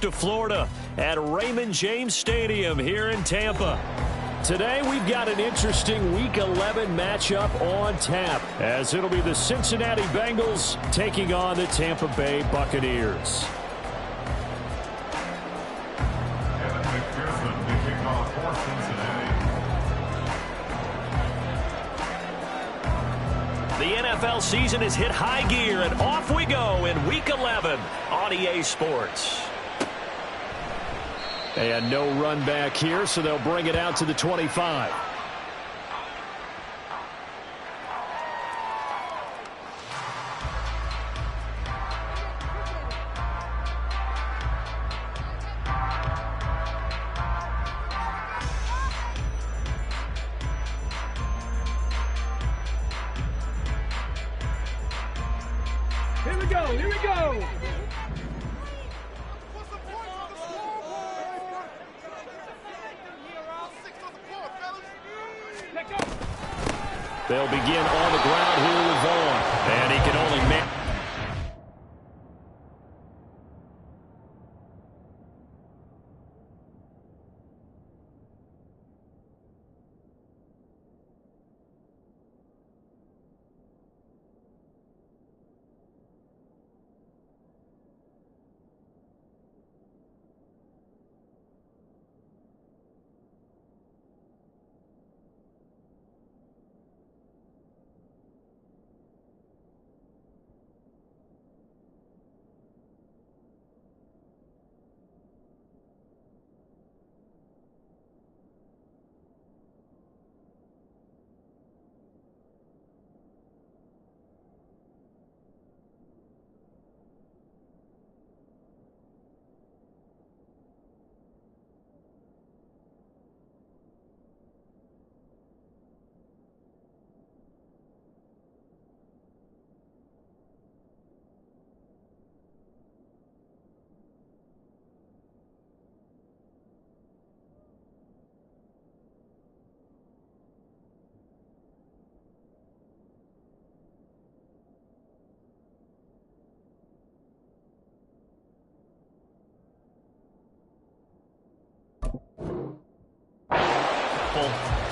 To Florida at Raymond James Stadium here in Tampa. Today we've got an interesting Week 11 matchup on tap, as it'll be the Cincinnati Bengals taking on the Tampa Bay Buccaneers. The NFL season has hit high gear, and off we go in Week 11 on EA Sports. And no run back here, so they'll bring it out to the 25. Here we go, here we go! They'll begin on the ground here with Vaughn, and he can only manage.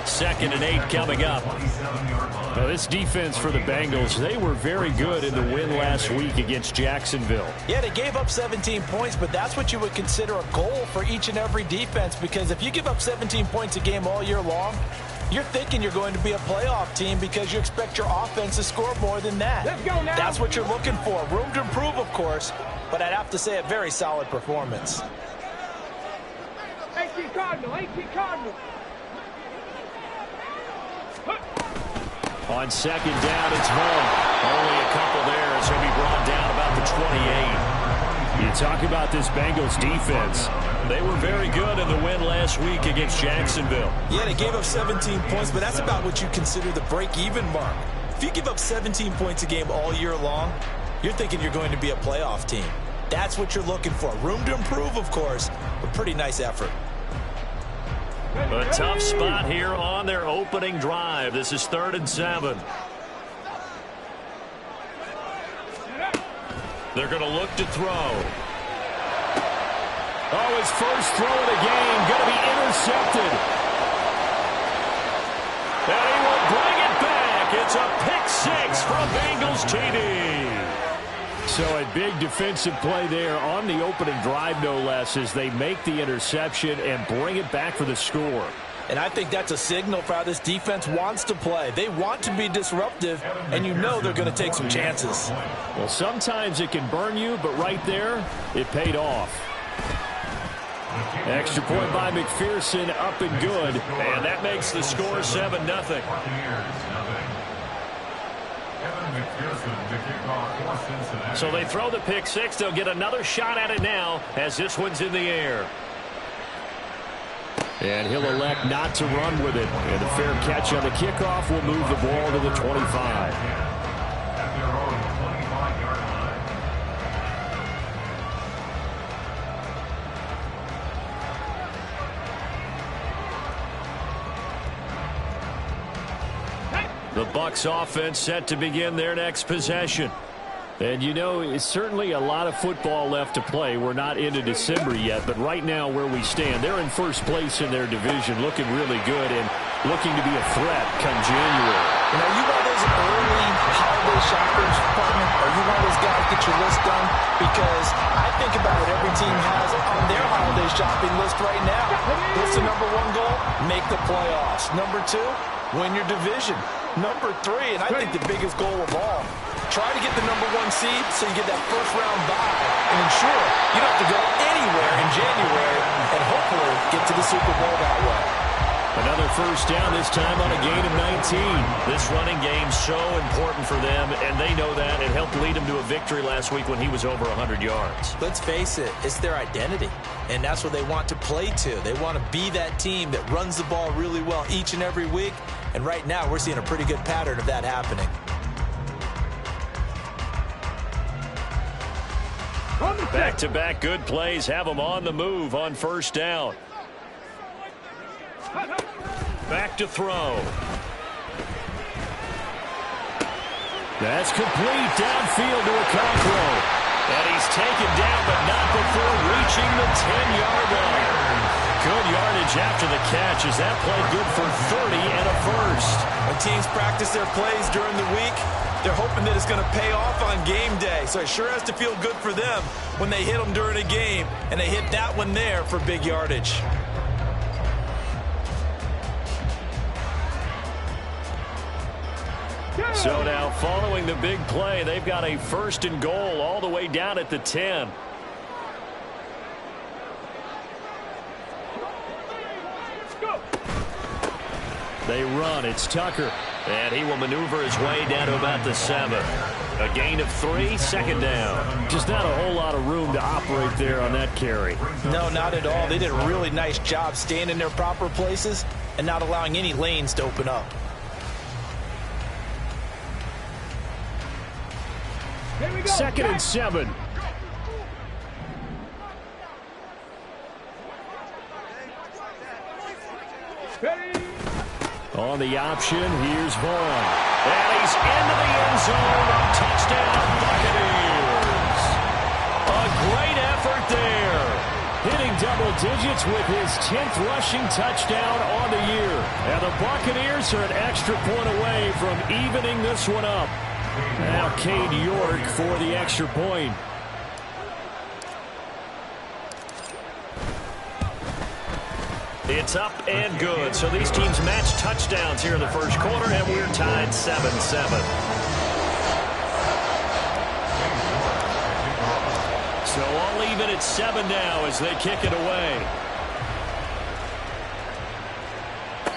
Second and 8 coming up. Now, this defense for the Bengals, they were very good in the win last week against Jacksonville. Yeah, they gave up 17 points, but that's what you would consider a goal for each and every defense, because if you give up 17 points a game all year long, you're thinking you're going to be a playoff team because you expect your offense to score more than that. Let's go now. That's what you're looking for. Room to improve, of course, but I'd have to say a very solid performance. 18 Cardinal, 18 Cardinal. On second down, it's Vaughn. Only a couple there as he'll be brought down about the 28. You talk about this Bengals defense. They were very good in the win last week against Jacksonville. Yeah, they gave up 17 points, but that's about what you consider the break-even mark. If you give up 17 points a game all year long, you're thinking you're going to be a playoff team. That's what you're looking for. Room to improve, of course, but pretty nice effort. A tough spot here on their opening drive. This is 3rd and 7. They're going to look to throw. Oh, his first throw of the game going to be intercepted. And he will bring it back. It's a pick six from Bengals TD. So a big defensive play there on the opening drive, no less, as they make the interception and bring it back for the score. And I think that's a signal for how this defense wants to play. They want to be disruptive, and you know they're going to take some chances. Well, sometimes it can burn you, but right there, it paid off. Extra point by McPherson, up and good. And that makes the score 7-0. So they throw the pick six. They'll get another shot at it now as this one's in the air. And he'll elect not to run with it. And a fair catch on the kickoff will move the ball to the 25. The Bucs offense set to begin their next possession. And you know, it's certainly a lot of football left to play. We're not into December yet, but right now where we stand, they're in first place in their division, looking really good and looking to be a threat come January. You know, you one of those early holiday shoppers, partner? Are you one of those guys get your list done? Because I think about what every team has on their holiday shopping list right now. What's the number one goal? Make the playoffs. Number two, win your division. Number three, and I think the biggest goal of all, try to get the number one seed so you get that first round bye and ensure you don't have to go anywhere in January and hopefully get to the Super Bowl that way. Another first down, this time on a gain of 19. This running game so important for them, and they know that. It helped lead them to a victory last week when he was over 100 yards. Let's face it, it's their identity, and that's what they want to play to. They want to be that team that runs the ball really well each and every week, and right now we're seeing a pretty good pattern of that happening. Back-to-back good plays have them on the move on first down. Back to throw. That's complete downfield to Okonkwo. And he's taken down, but not before reaching the 10-yard line. Good yardage after the catch as that played good for 30 and a first. When teams practice their plays during the week, they're hoping that it's going to pay off on game day. So it sure has to feel good for them when they hit them during a game, and they hit that one there for big yardage. So now following the big play, they've got a first and goal all the way down at the 10. They run. It's Tucker. And he will maneuver his way down to about the 7. A gain of 3, second down. Just not a whole lot of room to operate there on that carry. No, not at all. They did a really nice job staying in their proper places and not allowing any lanes to open up. Second and 7. On the option, here's Vaughn. And he's into the end zone. Touchdown, Buccaneers. A great effort there. Hitting double digits with his 10th rushing touchdown on the year. And the Buccaneers are an extra point away from evening this one up. Now Cade York for the extra point. It's up and good. So these teams match touchdowns here in the first quarter, and we're tied 7-7. So all even at 7 now as they kick it away.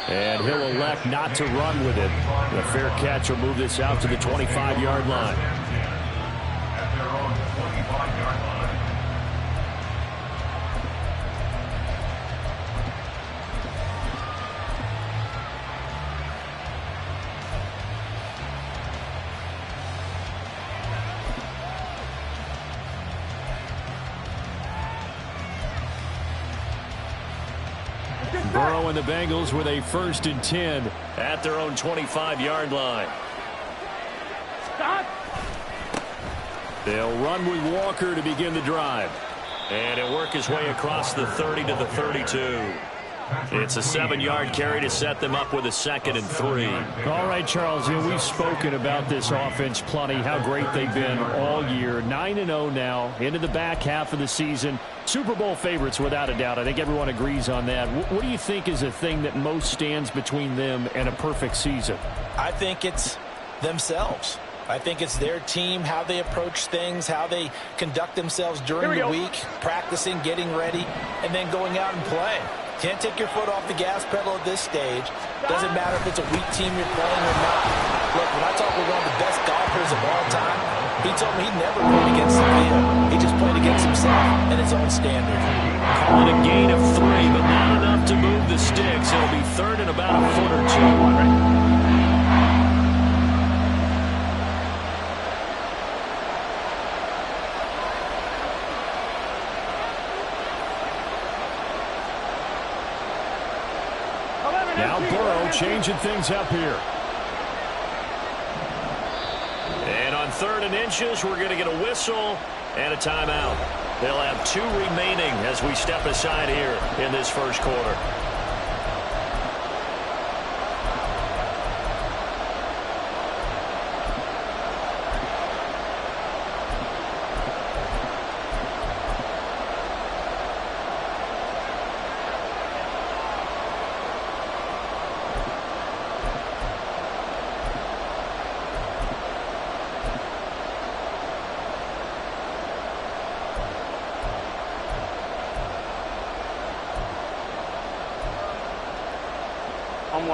And he'll elect not to run with it. The fair catch will move this out to the 25-yard line. Burrow and the Bengals with a first and 10 at their own 25-yard line. Stop. They'll run with Walker to begin the drive. And he'll work his way across the 30 to the 32. It's a 7-yard carry to set them up with a second and 3. All right, Charles, we've spoken about this offense plenty, how great they've been all year. 9-0 now, into the back half of the season. Super Bowl favorites, without a doubt. I think everyone agrees on that. What do you think is the thing that most stands between them and a perfect season? I think it's themselves. I think it's their team, how they approach things, how they conduct themselves during the week, practicing, getting ready, and then going out and playing. Can't take your foot off the gas pedal at this stage. Doesn't matter if it's a weak team you're playing or not. Look, when I talk with one of the best golfers of all time, he told me he never played against the field. He just played against himself and his own standard. Call it a gain of 3, but not enough to move the sticks. It'll be third and about a foot or 2. Now Burrow changing things up here. And on 3rd and inches. We're going to get a whistle and a timeout. They'll have 2 remaining as we step aside here in this first quarter.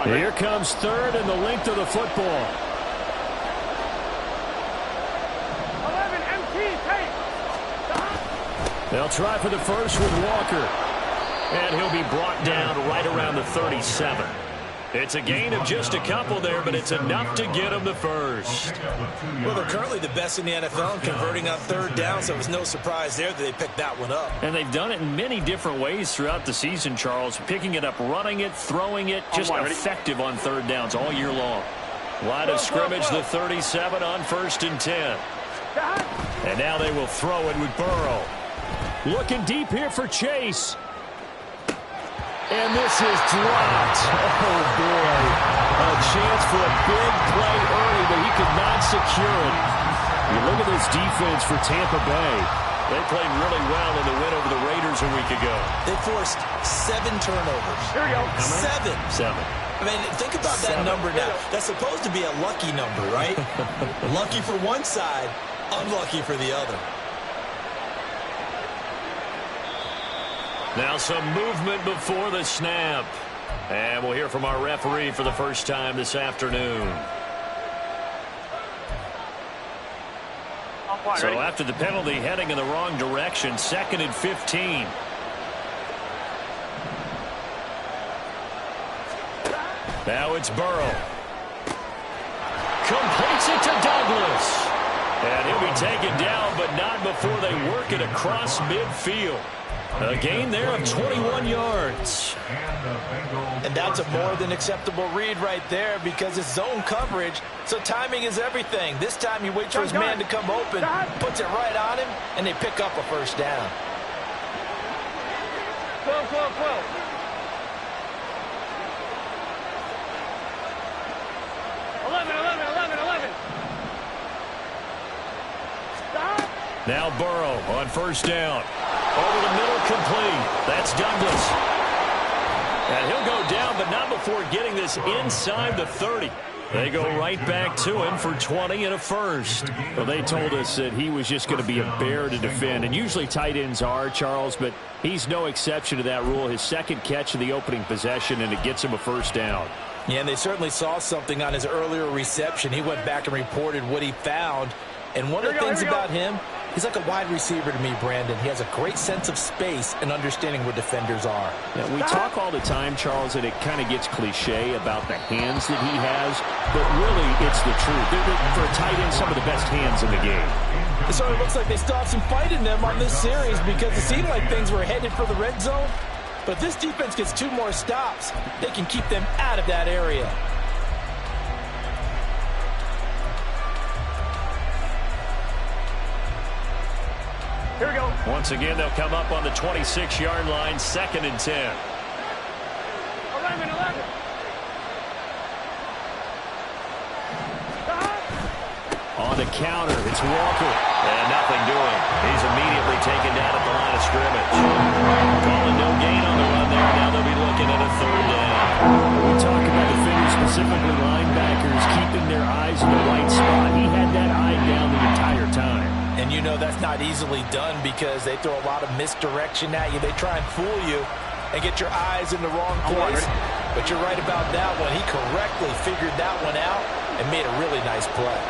Here comes 3rd and the length of the football. 11 MT, take. They'll try for the first with Walker. And he'll be brought down right around the 37. It's a gain of just a couple there, but it's enough to get them the first. Well, they're currently the best in the NFL in converting on 3rd down, so it was no surprise there that they picked that one up. And they've done it in many different ways throughout the season, Charles. Picking it up, running it, throwing it, just effective on 3rd downs all year long. Line of scrimmage, the 37 on 1st and 10. And now they will throw it with Burrow. Looking deep here for Chase. And this is dropped. Oh, boy. A chance for a big play early, but he could not secure it. You look at this defense for Tampa Bay. They played really well in the win over the Raiders a week ago. They forced 7 turnovers. Here we go. 7. 7. I mean, think about that number now. That's supposed to be a lucky number, right? Lucky for one side, unlucky for the other. Now some movement before the snap. And we'll hear from our referee for the first time this afternoon. So after the penalty, heading in the wrong direction, 2nd and 15. Now it's Burrow. Completes it to Douglas. And he'll be taken down, but not before they work it across midfield. A gain there of 21 yards. And that's a more than acceptable read right there because it's zone coverage, so timing is everything. This time he waits for his man to come open, puts it right on him, and they pick up a 1st down. 12, 12, 12. Now Burrow on 1st down. Over the middle, complete. That's Douglas. And he'll go down, but not before getting this inside the 30. They go right back to him for 20 and a 1st. Well, they told us that he was just going to be a bear to defend. And usually tight ends are, Charles, but he's no exception to that rule. His 2nd catch of the opening possession, and it gets him a 1st down. Yeah, and they certainly saw something on his earlier reception. He went back and reported what he found. And one of the things about him, he's like a wide receiver to me, Brandon. He has a great sense of space and understanding where defenders are. Yeah, we talk all the time, Charles, and it kind of gets cliche about the hands that he has, but really it's the truth. For a tight end, some of the best hands in the game. So it looks like they still have some fight in them on this series because it seemed like things were headed for the red zone. But if this defense gets 2 more stops, they can keep them out of that area. Here we go. Once again, they'll come up on the 26-yard line, 2nd and 10. 11, 11. On the counter, it's Walker. And nothing doing. He's immediately taken down at the line of scrimmage. Calling no gain on the run there. Now they'll be looking at a 3rd down. We talk about defenders, specifically linebackers, keeping their eyes in the right spot. He had that eye down the entire time. And you know that's not easily done because they throw a lot of misdirection at you. They try and fool you and get your eyes in the wrong place. But you're right about that one. He correctly figured that one out and made a really nice play.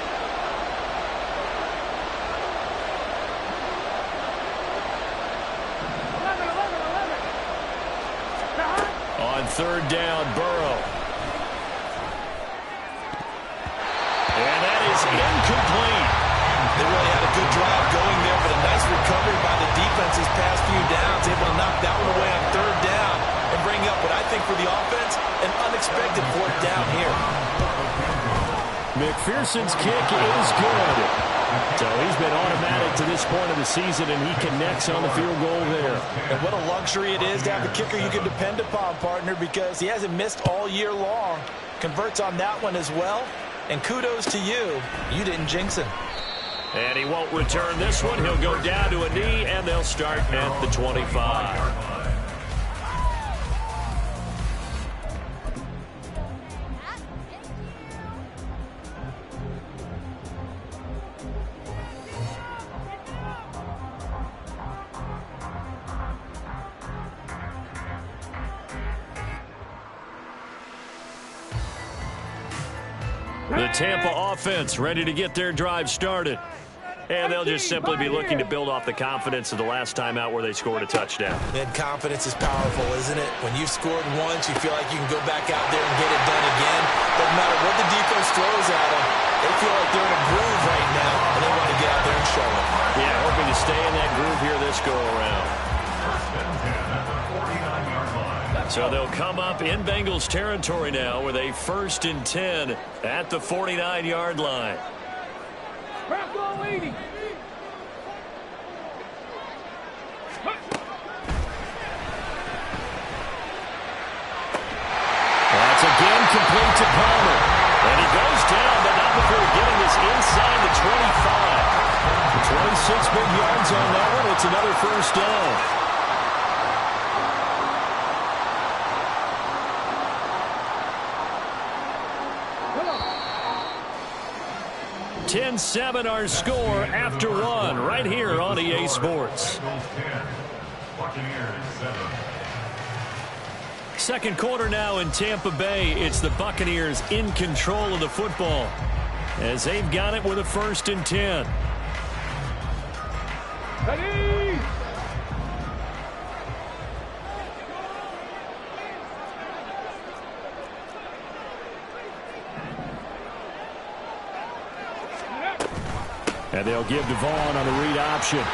On 3rd down, Burrow. And that is incomplete. They really had a good drive going there, but a nice recovery by the defense these past few downs. Able to knock that one away on 3rd down and bring up what I think for the offense, an unexpected 4th down here. McPherson's kick is good. So he's been automatic to this point of the season, and he connects on the field goal there. And what a luxury it is to have a kicker you can depend upon, partner, because he hasn't missed all year long. Converts on that one as well. And kudos to you. You didn't jinx him. And he won't return this one. He'll go down to a knee, and they'll start at the 25. The Tampa offense ready to get their drive started. And they'll just simply be looking to build off the confidence of the last time out where they scored a touchdown. And confidence is powerful, isn't it? When you've scored once, you feel like you can go back out there and get it done again. Doesn't matter what the defense throws at them. They feel like they're in a groove right now, and they want to get out there and show it. Yeah, hoping to stay in that groove here this go-around. So they'll come up in Bengals territory now with a 1st and 10 at the 49-yard line. That's again complete to Palmer. And he goes down, but not before getting this inside the 25. 26 big yards on that one. It's another 1st down. 10-7 our score after one right here on EA Sports. Second quarter now in Tampa Bay. It's the Buccaneers in control of the football as they've got it with a 1st and 10. Ready! And they'll give Devon on the read option. And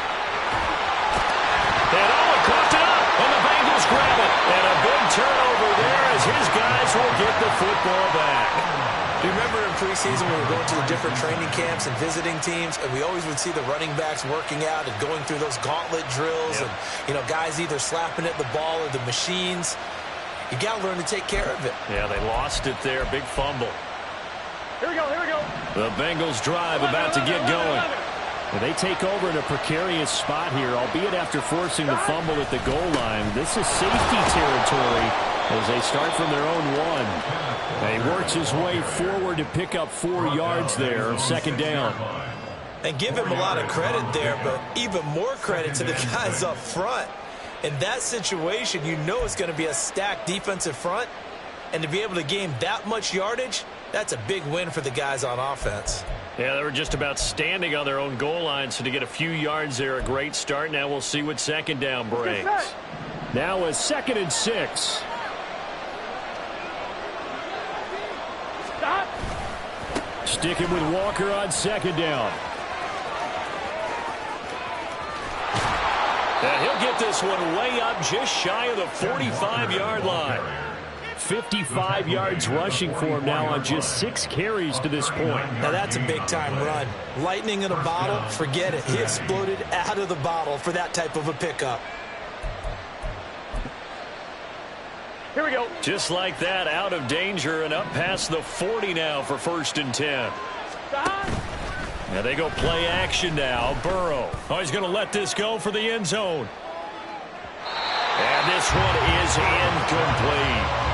cooked it up, and the Bengals grab it. And a big turnover there as his guys will get the football back. Do you remember in preseason when we were going to the different training camps and visiting teams, and we always would see the running backs working out and going through those gauntlet drills, and guys either slapping at the ball or the machines. You got to learn to take care of it. Yeah, they lost it there. Big fumble. Here we go, here we go. The Bengals drive about to get going. They take over in a precarious spot here, albeit after forcing the fumble at the goal line. This is safety territory as they start from their own one. And he works his way forward to pick up 4 yards there, 2nd down. And give him a lot of credit there, but even more credit to the guys up front. In that situation, you know it's going to be a stacked defensive front. And to be able to gain that much yardage, that's a big win for the guys on offense. Yeah, they were just about standing on their own goal line, so to get a few yards there, a great start. Now we'll see what 2nd down brings. Now a 2nd and 6. Stop. Sticking with Walker on 2nd down. And he'll get this one way up just shy of the 45-yard line. 55 yards rushing for him now on just 6 carries to this point. Now that's a big-time run. Lightning in a bottle, forget it. He exploded out of the bottle for that type of a pickup. Here we go. Just like that, out of danger and up past the 40 now for 1st and 10. Stop. Now they go play action now. Burrow. Oh, he's going to let this go for the end zone. And this one is incomplete.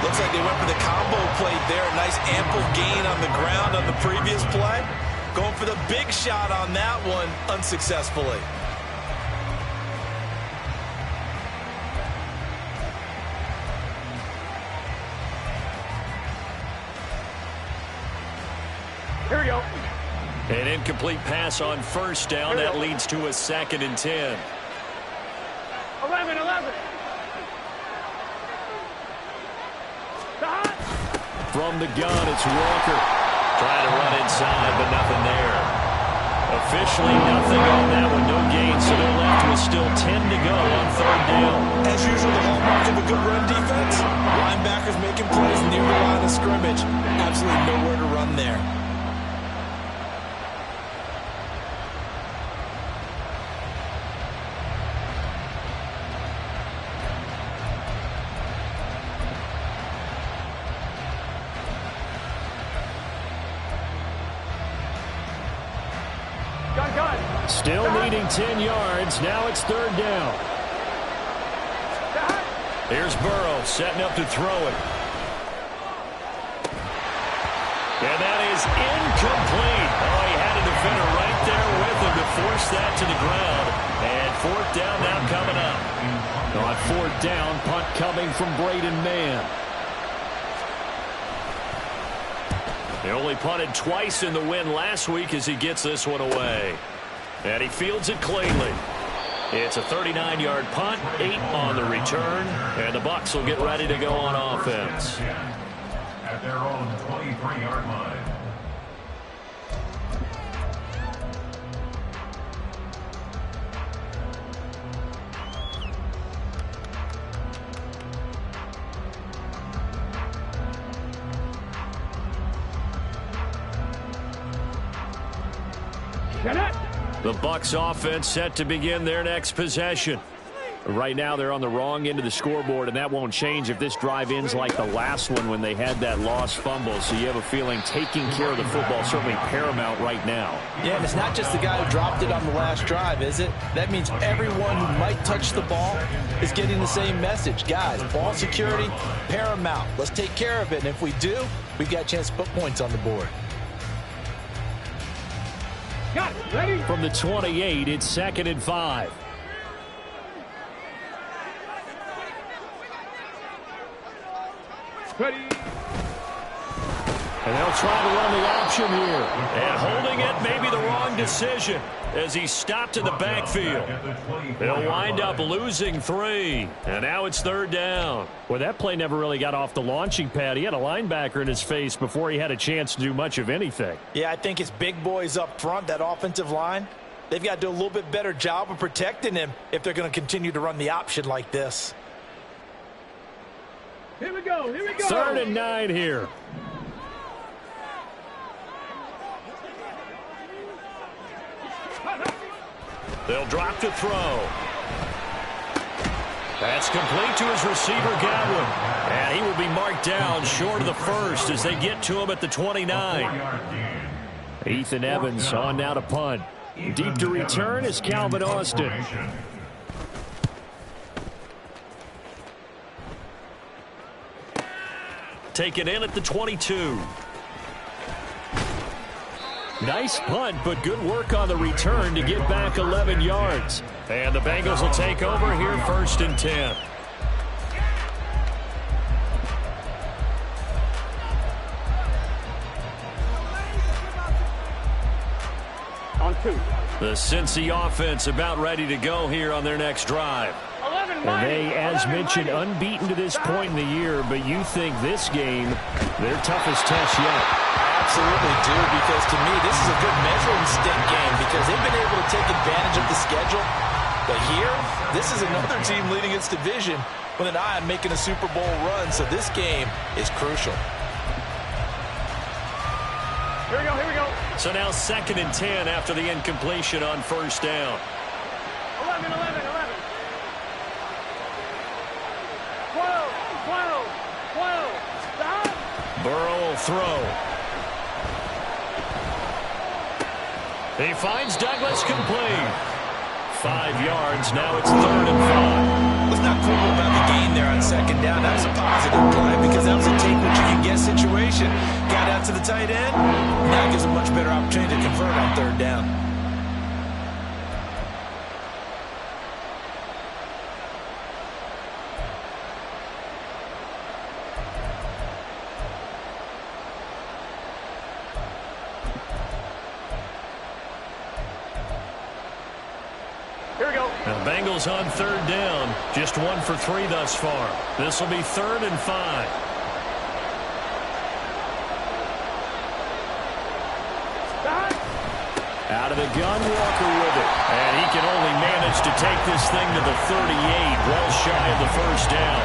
Looks like they went for the combo play there. A nice ample gain on the ground on the previous play. Going for the big shot on that one unsuccessfully. Here we go. An incomplete pass on 1st down. That leads to a 2nd and 10. 11. From the gun, it's Walker. Trying to run inside, but nothing there. Officially nothing on that one. No gain, so they're left with still 10 to go on 3rd down. As usual, the hallmark of a good run defense. Linebackers making plays near the line of scrimmage. Absolutely nowhere to run there. Still needing 10 yards. Now it's third down. Here's Burrow setting up to throw it. And that is incomplete. Oh, he had a defender right there with him to force that to the ground. And fourth down now coming up. On fourth down, punt coming from Braden Mann. He only punted twice in the win last week as he gets this one away. And he fields it cleanly. It's a 39-yard punt, 8 on the return, and the Bucs will get ready to go on offense. At their own 23-yard line. The Bucs offense set to begin their next possession. Right now they're on the wrong end of the scoreboard, and that won't change if this drive ends like the last one when they had that lost fumble. So you have a feeling taking care of the football is certainly paramount right now. Yeah, and it's not just the guy who dropped it on the last drive, is it? That means everyone who might touch the ball is getting the same message. Guys, ball security, paramount. Let's take care of it, and if we do, we've got a chance to put points on the board. Got it. Ready? From the 28, it's 2nd and 5. Ready. And they'll try to run the option here. And holding it may be the wrong decision as he stopped in the backfield. They'll wind up losing 3. And now it's third down. Well, that play never really got off the launching pad. He had a linebacker in his face before he had a chance to do much of anything. Yeah, I think it's big boys up front, that offensive line. They've got to do a little bit better job of protecting him if they're going to continue to run the option like this. Here we go. Here we go. 3rd and 9 here. They'll drop to throw. That's complete to his receiver, Godwin. And he will be marked down short of the first as they get to him at the 29. Ethan Evans on now to punt. Deep to return is Calvin Austin. Taken in at the 22. Nice punt, but good work on the return to get back 11 yards. And the Bengals will take over here 1st and 10. On 2. The Cincy offense about ready to go here on their next drive. 11, And they, as mentioned, unbeaten to this point in the year, but you think this game, their toughest test yet. Absolutely do, because to me, this is a good measuring stick game because they've been able to take advantage of the schedule. But here, this is another team leading its division with an eye on making a Super Bowl run, so this game is crucial. Here we go. Here we go. So now 2nd and 10 after the incompletion on 1st down. 11, 11, 11. 12, 12, 12. Stop. Burrow will throw. He finds Douglas complete. 5 yards. Now it's 3rd and 5. What's not cool about the gain there on 2nd down? That was a positive play because that was a take what you can get situation. Got out to the tight end. Now gives a much better opportunity to convert on 3rd down. The Bengals on 3rd down. Just 1 for 3 thus far. This will be 3rd and 5. Stop. Out of the gun, Walker with it. And he can only manage to take this thing to the 38, well shy of the 1st down.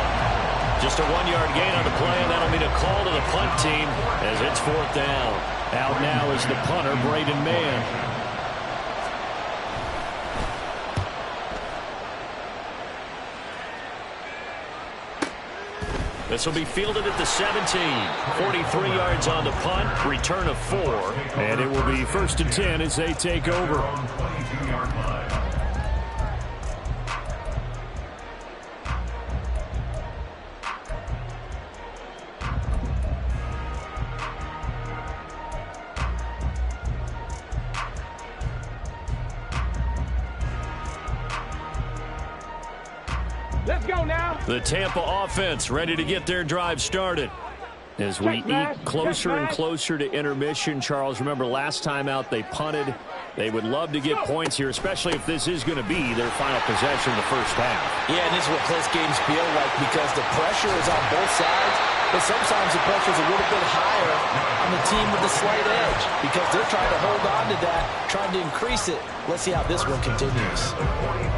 Just a 1-yard gain on the play, and that'll mean a call to the punt team as it's 4th down. Out now is the punter, Braden Mann. This will be fielded at the 17. 43 yards on the punt. Return of 4. And it will be 1st and 10 as they take over. 22-yard line. Let's go now. The Tampa offense ready to get their drive started. As we eke closer and closer to intermission, Charles, remember last time out they punted. They would love to get points here, especially if this is going to be their final possession of the first half. Yeah, and this is what close games feel like because the pressure is on both sides, but sometimes the pressure is a little bit higher on the team with the slight edge because they're trying to hold on to that, trying to increase it. Let's see how this one continues.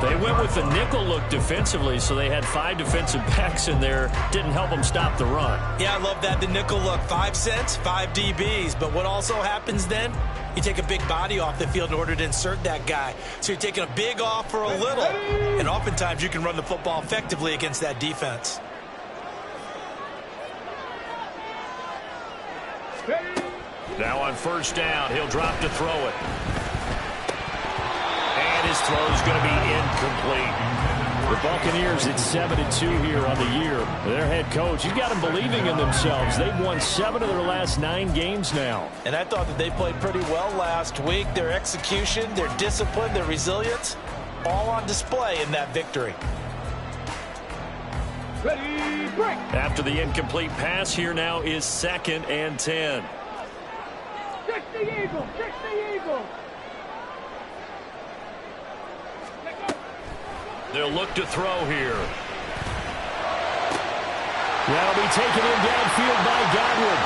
They went with the nickel look defensively, so they had 5 defensive backs in there. Didn't help them stop the run. Yeah, I love that, the nickel look. 5 cents, 5 DBs. But what also happens then? You take a big body off the field in order to insert that guy. So you're taking a big off for a little. And oftentimes you can run the football effectively against that defense. Now on first down, he'll drop to throw it. And his throw is going to be incomplete. The Buccaneers at 7-2 here on the year. Their head coach, he's got them believing in themselves. They've won 7 of their last 9 games now. And I thought that they played pretty well last week. Their execution, their discipline, their resilience, all on display in that victory. Ready, break. After the incomplete pass, here now is 2nd and 10. Check the eagle. Check the eagle. They'll look to throw here. That'll be taken in downfield by Godwin.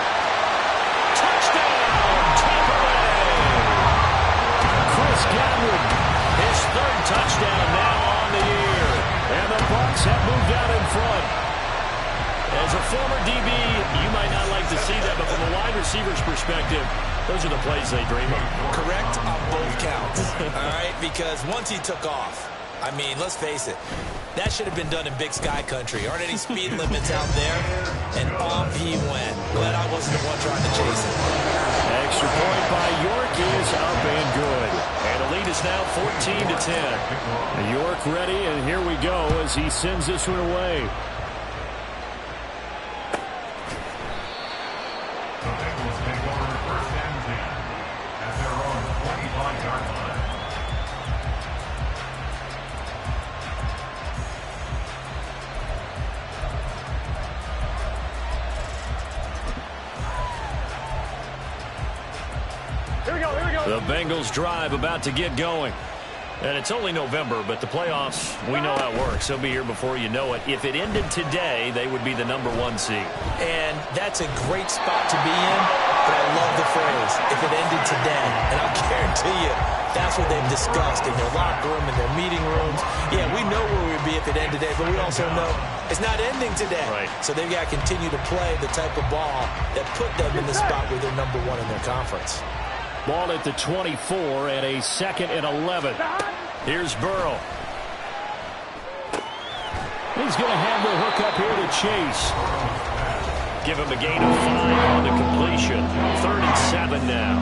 Touchdown, Tampa Bay! Chris Godwin. His 3rd touchdown now on the year. And the Bucs have moved out in front. As a former DB, you might not like to see that, but from a wide receiver's perspective, those are the plays they dream of. Correct on both counts. All right, because once he took off, I mean, let's face it, that should have been done in Big Sky Country. Aren't any speed limits out there? And off he went. Glad I wasn't the one trying to chase him. Extra point by York is up and good. And the lead is now 14-10. York ready, and here we go as he sends this one away. The Bengals take over 1st and 10 at their own 25-yard line. The Bengals drive about to get going. And it's only November, but the playoffs, we know how it works. They'll be here before you know it. If it ended today, they would be the #1 seed. And that's a great spot to be in, but I love the phrase, if it ended today. And I'll guarantee you, that's what they've discussed in their locker room, in their meeting rooms. Yeah, we know where we'd be if it ended today, but we also know it's not ending today. Right. So they've got to continue to play the type of ball that put them in the spot where they're #1 in their conference. Ball at the 24 and a 2nd and 11. Here's Burrow. He's going to have the hook up here to Chase. Give him a gain of 5 on the completion. 3rd and 7 now.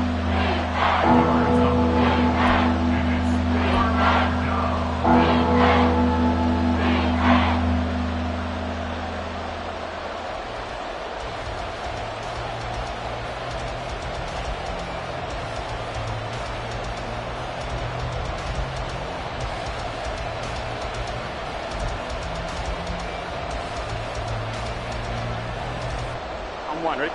One, right?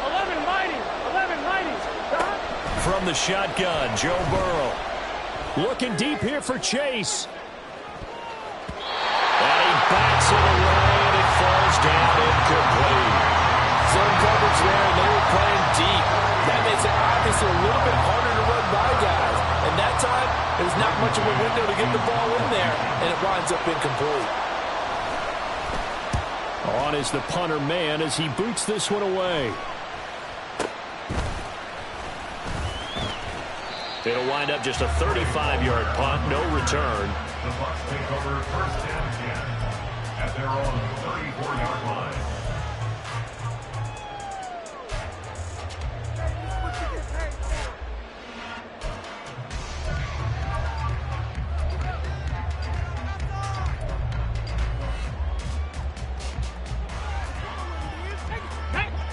11 mighty. From the shotgun, Joe Burrow. Looking deep here for Chase. And he backs it away, and it falls down incomplete. Zone coverage there, and they were playing deep. That makes it obviously a little bit harder to run by guys. And that time, there's not much of a window to get the ball in there, and it winds up incomplete. On is the punter man as he boots this one away. It'll wind up just a 35-yard punt, no return. The Bucs take over first and 10 at their own 34-yard line.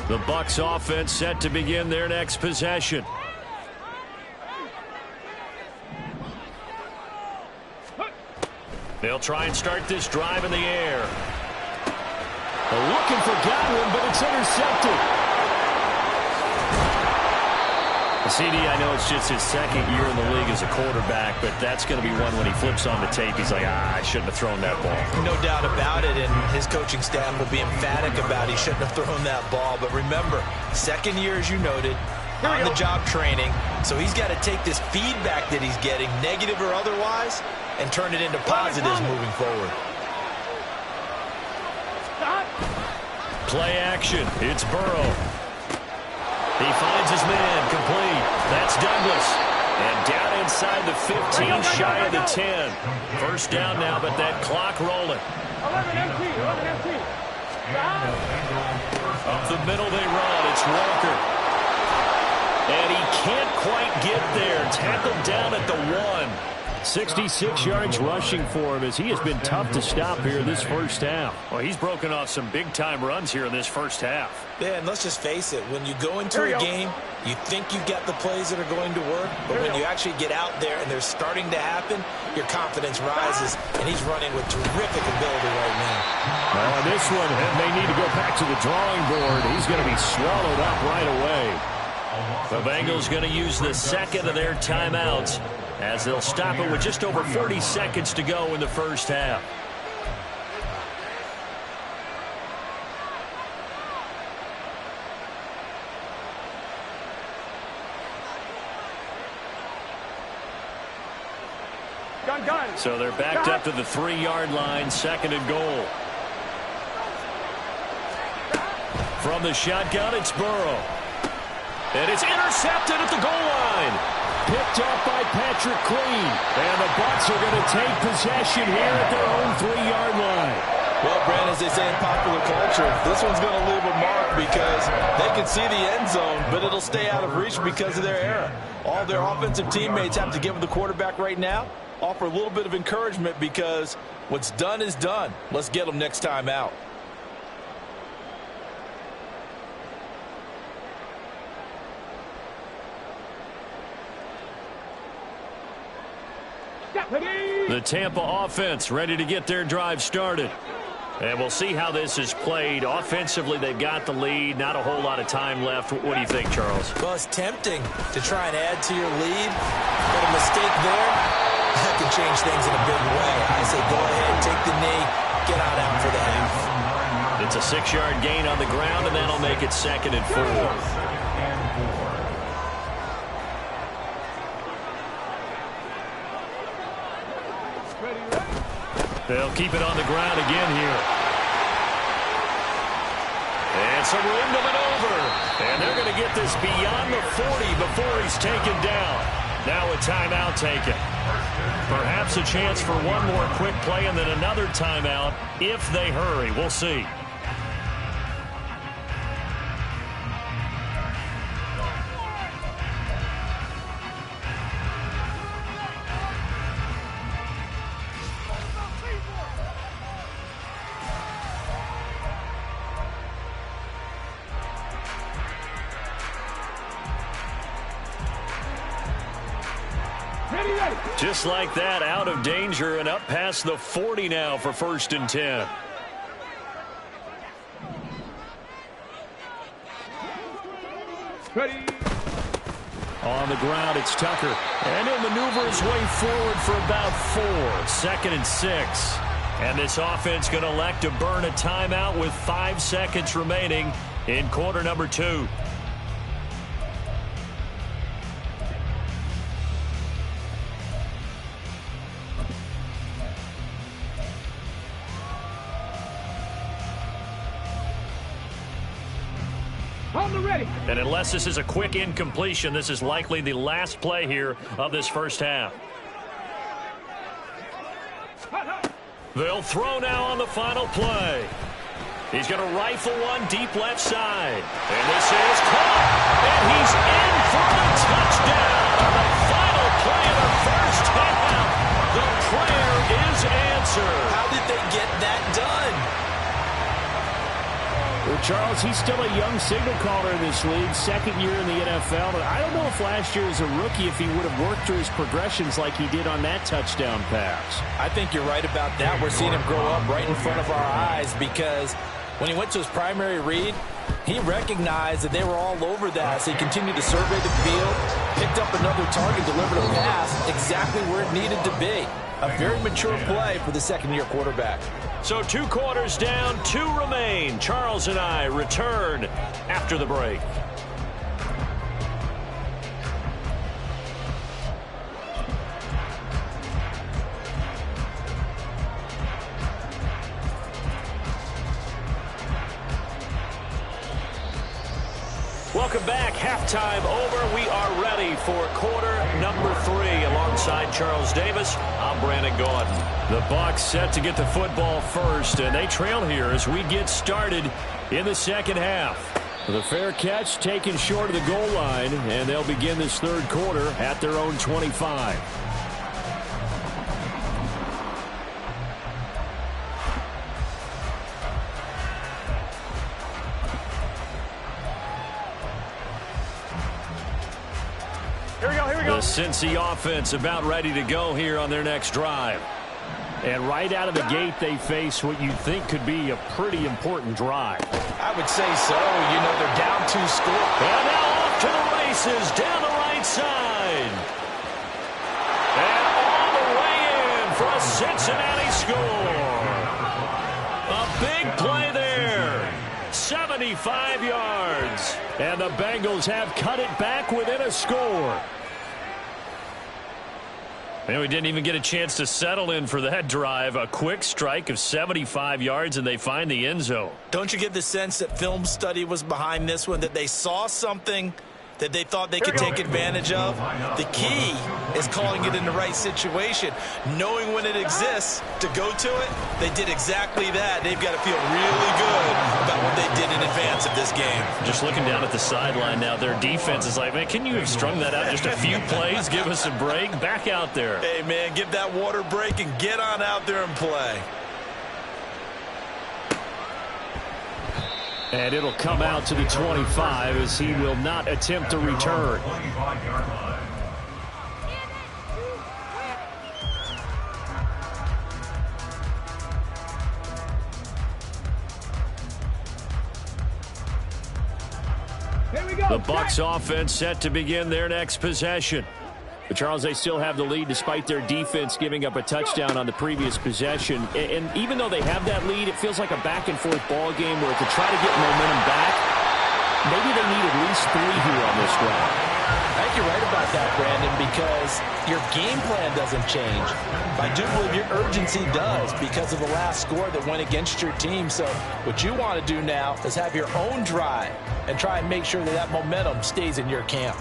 The Bucs offense set to begin their next possession. They'll try and start this drive in the air. Looking for Godwin, but it's intercepted. CD, I know it's just his second year in the league as a quarterback, but that's going to be one when he flips on the tape. He's like, I shouldn't have thrown that ball. No doubt about it, and his coaching staff will be emphatic about he shouldn't have thrown that ball. But remember, second year, as you noted, on-the-job training, so he's got to take this feedback that he's getting, negative or otherwise, and turn it into positives moving forward. Play action. It's Burrow. He finds his man, complete. That's Douglas. And down inside the 15, shy of the 10. First down now, but that clock rolling. 11 empty, 11 empty. Up the middle they run. It's Walker. And he can't quite get there. Tackled down at the 1. 66 yards rushing for him as he has been tough to stop here this first half. Well, he's broken off some big-time runs here in this first half. Yeah, and let's just face it. When you go into a game, you think you've got the plays that are going to work, but when you actually get out there and they're starting to happen, your confidence rises, and he's running with terrific ability right now. Well, on this one, they need to go back to the drawing board. He's going to be swallowed up right away. The Bengals going to use the second of their timeouts as they'll stop it with just over 40 seconds to go in the first half. Gun. So they're backed up to the 3-yard line, second and goal. From the shotgun, it's Burrow. And it's intercepted at the goal line. Picked up by Patrick Queen. And the Bucs are going to take possession here at their own 3-yard line. Well, Brandon, as they say in popular culture, this one's going to leave a mark because they can see the end zone, but it'll stay out of reach because of their error. All their offensive teammates have to give the quarterback right now, offer a little bit of encouragement because what's done is done. Let's get them next time out. The Tampa offense ready to get their drive started. And we'll see how this is played. Offensively, they've got the lead. Not a whole lot of time left. What do you think, Charles? Well, it's tempting to try and add to your lead, but a mistake there, that can change things in a big way. I say go ahead, take the knee, get on out for the half. It's a 6-yard gain on the ground, and that'll make it second and 4. They'll keep it on the ground again here. And some room to maneuver. And they're going to get this beyond the 40 before he's taken down. Now a timeout taken. Perhaps a chance for one more quick play and then another timeout if they hurry. We'll see. Just like that, out of danger and up past the 40 now for 1st and 10. Ready. On the ground, it's Tucker. And he'll maneuver his way forward for about 4. 2nd and 6. And this offense going to elect to burn a timeout with 5 seconds remaining in quarter number 2. And unless this is a quick incompletion, this is likely the last play here of this first half. They'll throw now on the final play. He's going to rifle one deep left side. And this is caught. And he's in for the touchdown on the final play of the first half. The prayer is answered. How did they get that done? Well, Charles, he's still a young signal caller in this league, second year in the NFL. But I don't know if last year as a rookie, if he would have worked through his progressions like he did on that touchdown pass. I think you're right about that. We're seeing him grow up right in front of our eyes because when he went to his primary read, he recognized that they were all over that. So he continued to survey the field, picked up another target, delivered a pass exactly where it needed to be. A very mature play for the second-year quarterback. So 2 quarters down, 2 remain. Charles and I return after the break. Welcome back. Halftime over. We are ready for quarter number 3. Alongside Charles Davis, I'm Brandon Gordon. The Bucs set to get the football first, and they trail here as we get started in the second half. The fair catch taken short of the goal line, and they'll begin this third quarter at their own 25. The Cincy offense about ready to go here on their next drive. And right out of the gate, they face what you think could be a pretty important drive. I would say so. You know, they're down 2 scores. And now off to the races down the right side. And all the way in for a Cincinnati score. A big play there. 75 yards. And the Bengals have cut it back within a score. And we didn't even get a chance to settle in for that drive. A quick strike of 75 yards, and they find the end zone. Don't you get the sense that film study was behind this one, that they saw something that they thought they could take advantage of? The key is calling it in the right situation, knowing when it exists to go to it. They did exactly that. They've got to feel really good about what they did in advance of this game. Just looking down at the sideline now, their defense is like, man, can you have strung that out just a few plays? Give us a break. Back out there. Hey, man, give that water break and get on out there and play. And it'll come out to the 25 as he will not attempt to return. The Bucs offense set to begin their next possession. But Charles, they still have the lead despite their defense giving up a touchdown on the previous possession. And even though they have that lead, it feels like a back-and-forth ball game where to try to get momentum back, maybe they need at least 3 here on this drive. I think you're right about that, Brandon, because your game plan doesn't change. I do believe your urgency does because of the last score that went against your team. So what you want to do now is have your own drive and try and make sure that that momentum stays in your camp.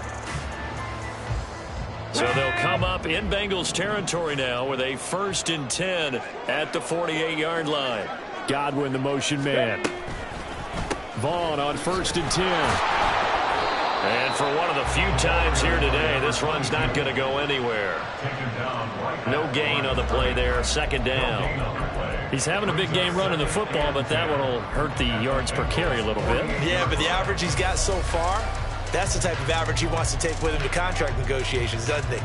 So they'll come up in Bengals territory now with a 1st and 10 at the 48-yard line. Godwin, the motion man. Vaughn on 1st and 10. And for one of the few times here today, this run's not going to go anywhere. No gain on the play there, 2nd down. He's having a big game running the football, but that one will hurt the yards per carry a little bit. Yeah, but the average he's got so far, that's the type of average he wants to take with him to contract negotiations, doesn't he?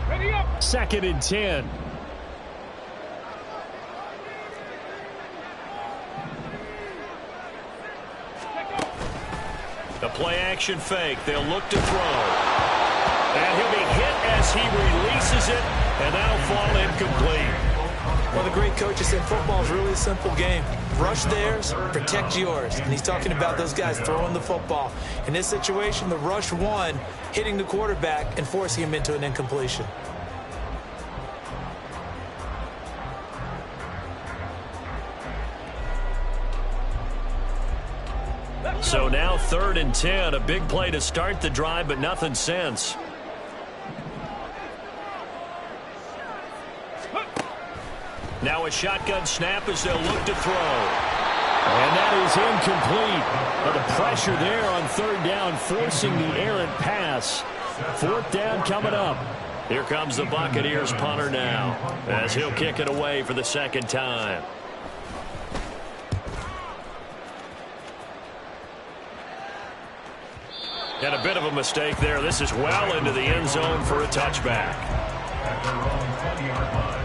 Ready up. 2nd and 10. The play action fake. They'll look to throw. And he'll be hit as he releases it, and that'll fall incomplete. Well, the great coach said football is really a simple game. Rush theirs, protect yours. And he's talking about those guys throwing the football. In this situation, the rush one, hitting the quarterback and forcing him into an incompletion. So now 3rd and 10. A big play to start the drive, but nothing since. Now a shotgun snap as they'll look to throw. And that is incomplete. But the pressure there on 3rd down, forcing the errant pass. 4th down coming up. Here comes the Buccaneers punter now, as he'll kick it away for the 2nd time. And a bit of a mistake there. This is well into the end zone for a touchback. At their own 20-yard line.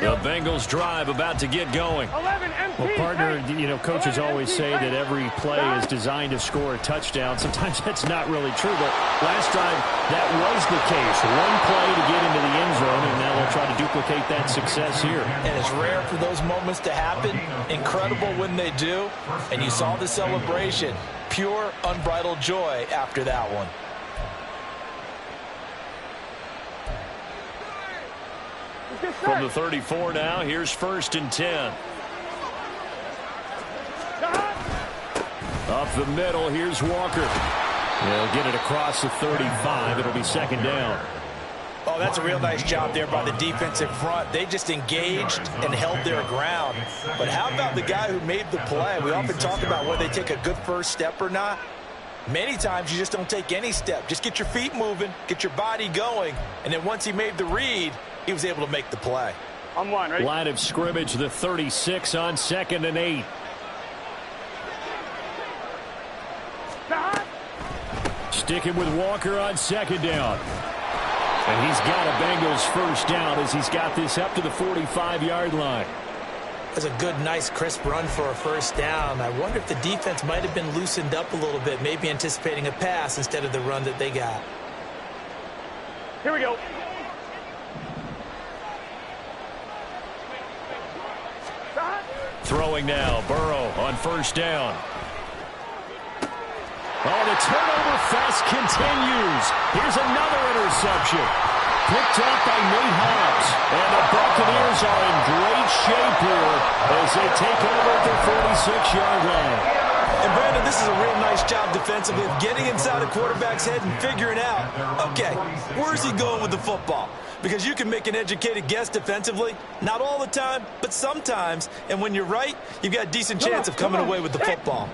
The Bengals drive about to get going. 11 MP. Well, partner, you know, coaches always say that every play is designed to score a touchdown. Sometimes that's not really true, but last time that was the case. One play to get into the end zone, and now they'll try to duplicate that success here. And it's rare for those moments to happen. Incredible when they do. And you saw the celebration. Pure, unbridled joy after that one. From the 34 now, here's 1st and 10. Up the middle, here's Walker. They'll get it across the 35. It'll be 2nd down. Oh, that's a real nice job there by the defensive front. They just engaged and held their ground. But how about the guy who made the play? We often talk about whether they take a good first step or not. Many times you just don't take any step. Just get your feet moving, get your body going, and then once he made the read, he was able to make the play. I'm one, right? Line of scrimmage, the 36 on 2nd and 8. Sticking with Walker on 2nd down. And he's got a Bengals 1st down as he's got this up to the 45-yard line. That's a good, nice, crisp run for a 1st down. I wonder if the defense might have been loosened up a little bit, maybe anticipating a pass instead of the run that they got. Here we go. Throwing now, Burrow on 1st down. Oh, the turnover fest continues. Here's another interception. Picked up by Nate Hobbs. And the Buccaneers are in great shape here as they take over at their 46-yard line. And Brandon, this is a real nice job defensively of getting inside a quarterback's head and figuring out, okay, where's he going with the football? Because you can make an educated guess defensively, not all the time, but sometimes. And when you're right, you've got a decent chance of coming away with the football.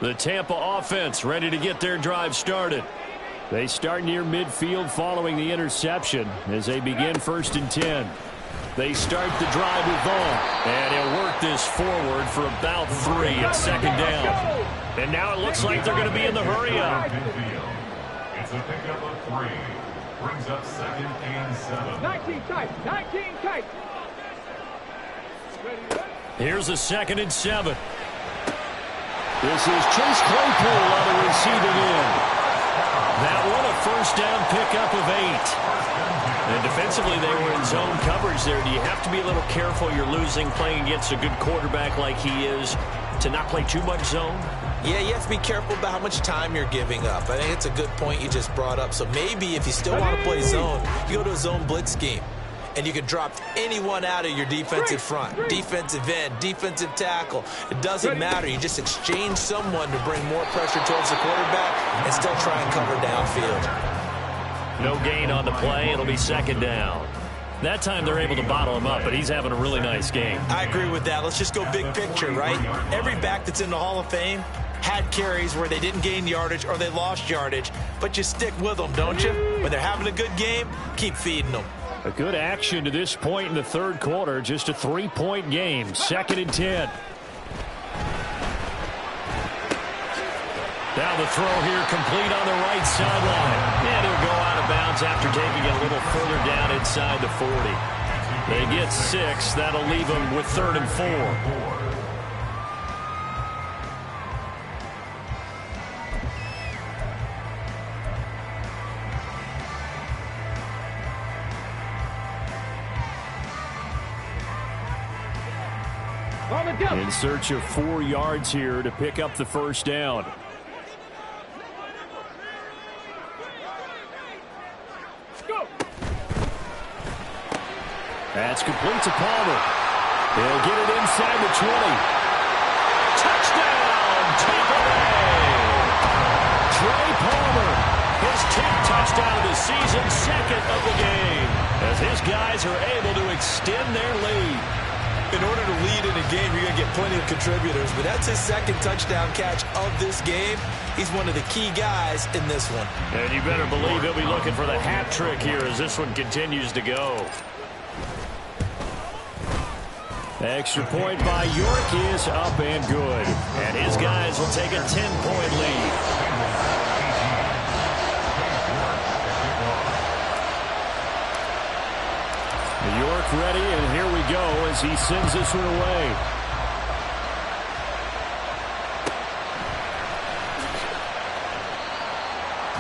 The Tampa offense ready to get their drive started. They start near midfield following the interception as they begin 1st and 10. They start the drive with Vaughn, and he'll work this forward for about 3 at 2nd down. And now it looks like they're going to be in the hurry-up. It's a pickup of 3. Brings up 2nd and 7. 19 tight. 19 tight. Here's a 2nd and 7. This is Chase Claypool on the receiving end. That one a 1st down pickup of 8. And defensively, they were in zone coverage there. Do you have to be a little careful? You're losing, playing against a good quarterback like he is, to not play too much zone? Yeah, you have to be careful about how much time you're giving up. I think it's a good point you just brought up. So maybe if you still want to play zone, you go to a zone blitz scheme. And you can drop anyone out of your defensive front. Defensive end, defensive tackle. It doesn't matter. You just exchange someone to bring more pressure towards the quarterback and still try and cover downfield. No gain on the play. It'll be 2nd down. That time they're able to bottle him up, but he's having a really nice game. I agree with that. Let's just go big picture, right? Every back that's in the Hall of Fame had carries where they didn't gain yardage or they lost yardage, but you stick with them, don't you? When they're having a good game, keep feeding them. A good action to this point in the 3rd quarter. Just a 3-point game. 2nd and 10. Now the throw here complete on the right sideline. And he'll go out of bounds after taking it a little further down inside the 40. They get 6. That'll leave them with 3rd and 4. In search of 4 yards here to pick up the 1st down. That's complete to Palmer. He'll get it inside the 20. Touchdown, Tampa Bay! Trey Palmer, his 10th touchdown of the season, 2nd of the game, as his guys are able to extend their lead. In order to lead in a game, you're going to get plenty of contributors, but that's his 2nd touchdown catch of this game. He's one of the key guys in this one. And you better believe he'll be looking for the hat trick here as this one continues to go. Extra point by York is up and good. And his guys will take a 10-point lead. York ready, and here we go as he sends this one away.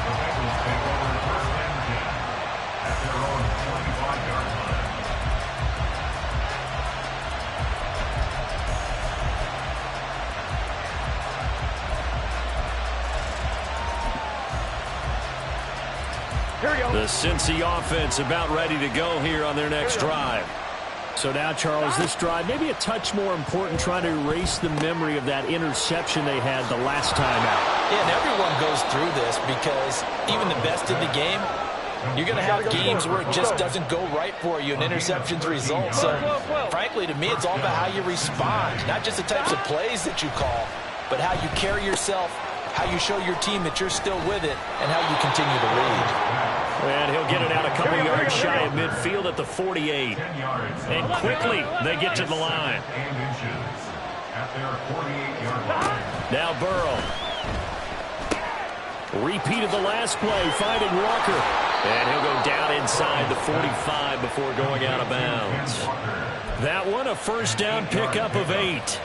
The Bengals take over first and 10 at their own 25-yard line. Here we go. The Cincy offense about ready to go here on their next drive. So now, Charles, this drive maybe a touch more important, trying to erase the memory of that interception they had the last time out. Yeah, and everyone goes through this because even the best in the game, you're going to have games where it just doesn't go right for you and interceptions result. So, frankly, to me, it's all about how you respond, not just the types of plays that you call, but how you carry yourself, how you show your team that you're still with it, and how you continue to lead. And he'll get it out a couple yards shy of midfield at the 48. And quickly, they get to the line. Now Burrow. Repeated the last play, finding Walker. And he'll go down inside the 45 before going out of bounds. That one, a first down pickup of 8.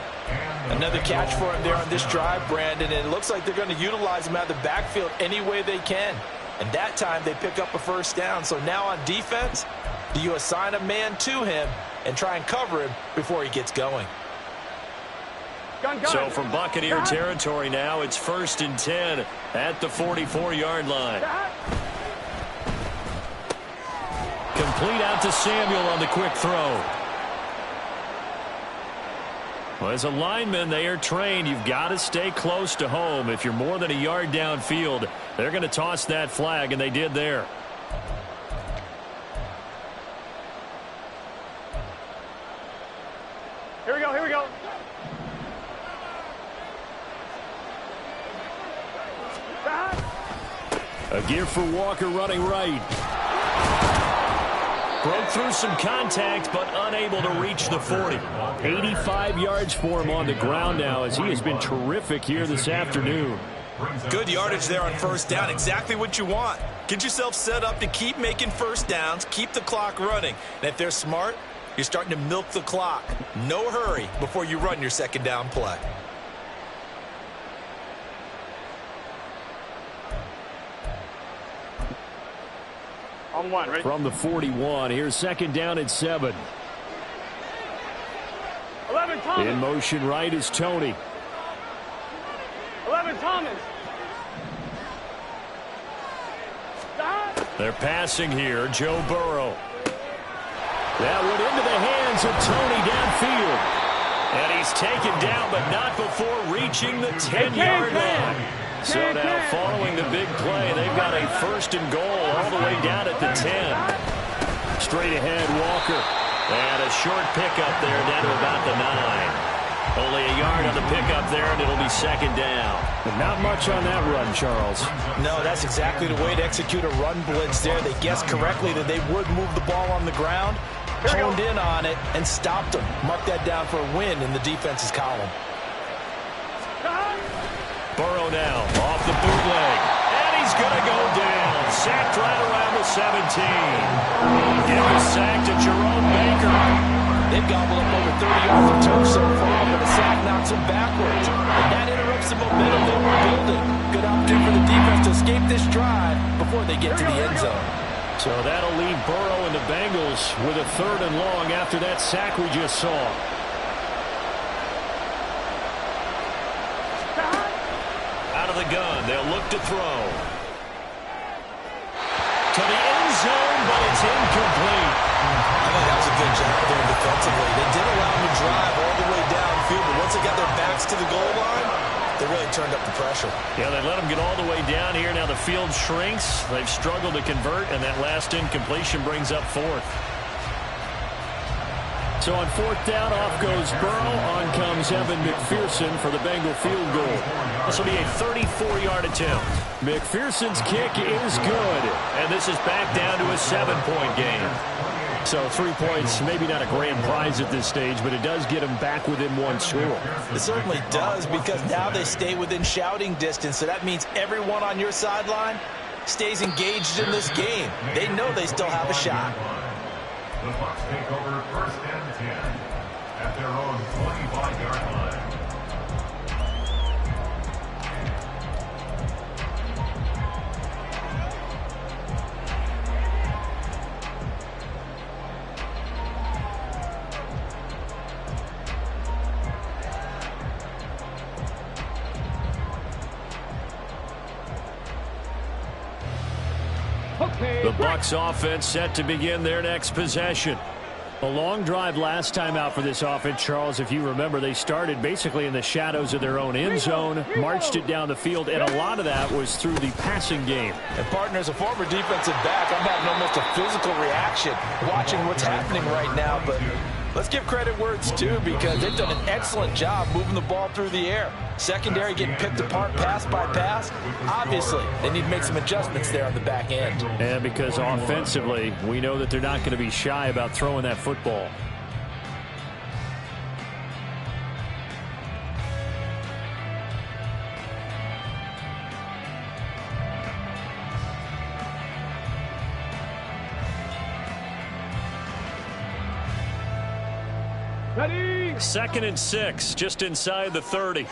Another catch for him there on this drive, Brandon, and it looks like they're going to utilize him out of the backfield any way they can. And that time they pick up a first down. So now on defense, do you assign a man to him and try and cover him before he gets going? So from Buccaneer territory now, it's 1st and 10 at the 44-yard line. Complete out to Samuel on the quick throw. Well, as a lineman, they are trained. You've got to stay close to home. If you're more than a yard downfield, they're going to toss that flag, and they did there. Here we go, here we go. A give for Walker running right. Broke through some contact, but unable to reach the 40. 85 yards for him on the ground now, as he has been terrific here this afternoon. Good yardage there on first down. Exactly what you want. Get yourself set up to keep making first downs, keep the clock running. And if they're smart, you're starting to milk the clock. No hurry before you run your second down play. On one, right? From the 41, here's 2nd down and 7. 11 Thomas. In motion right is Tony. 11 Thomas. They're passing here, Joe Burrow. That went into the hands of Tony downfield. And he's taken down, but not before reaching the 10-yard line. So now, following the big play, they've got a 1st and goal all the way down at the 10. Straight ahead, Walker. And a short pickup there down to about the 9. Only a yard on the pickup there, and it'll be 2nd down. But not much on that run, Charles. No, that's exactly the way to execute a run blitz there. They guessed correctly that they would move the ball on the ground, honed in on it, and stopped them. Mark that down for a win in the defense's column. Burrow now off the bootleg. And he's going to go down. Sacked right around the 17. Give a sack to Jerome Baker. They've gobbled up over 30 yards of turf so far, but a sack knocks them backwards. And that interrupts the momentum they were building. Good opportunity for the defense to escape this drive before they get to the end zone. So that'll leave Burrow and the Bengals with a 3rd and long after that sack we just saw. Out of the gun, they'll look to throw. To the end zone, but it's incomplete. I think that was a good excellent job there defensively. They did allow them to drive all the way downfield, but once they got their backs to the goal line, they really turned up the pressure. Yeah, they let them get all the way down here. Now the field shrinks. They've struggled to convert, and that last incompletion brings up fourth. So on fourth down, off goes Burrow. On comes Evan McPherson for the Bengal field goal. This will be a 34-yard attempt. McPherson's kick is good, and this is back down to a 7-point game. So 3 points, maybe not a grand prize at this stage, but it does get them back within one score. It certainly does, because now they stay within shouting distance, so that means everyone on your sideline stays engaged in this game. They know they still have a shot. The Bucs take over first and 10 at their own 25-yard line. The Bucs offense set to begin their next possession. A long drive last time out for this offense, Charles. If you remember, they started basically in the shadows of their own end zone, marched it down the field, and a lot of that was through the passing game. And, partner, as a former defensive back, I'm having almost a physical reaction watching what's happening right now. But let's give credit where it's due, because they've done an excellent job moving the ball through the air. Secondary getting picked apart pass by pass. Obviously, they need to make some adjustments there on the back end. And because offensively, we know that they're not going to be shy about throwing that football. Ready? 2nd and 6, just inside the 30.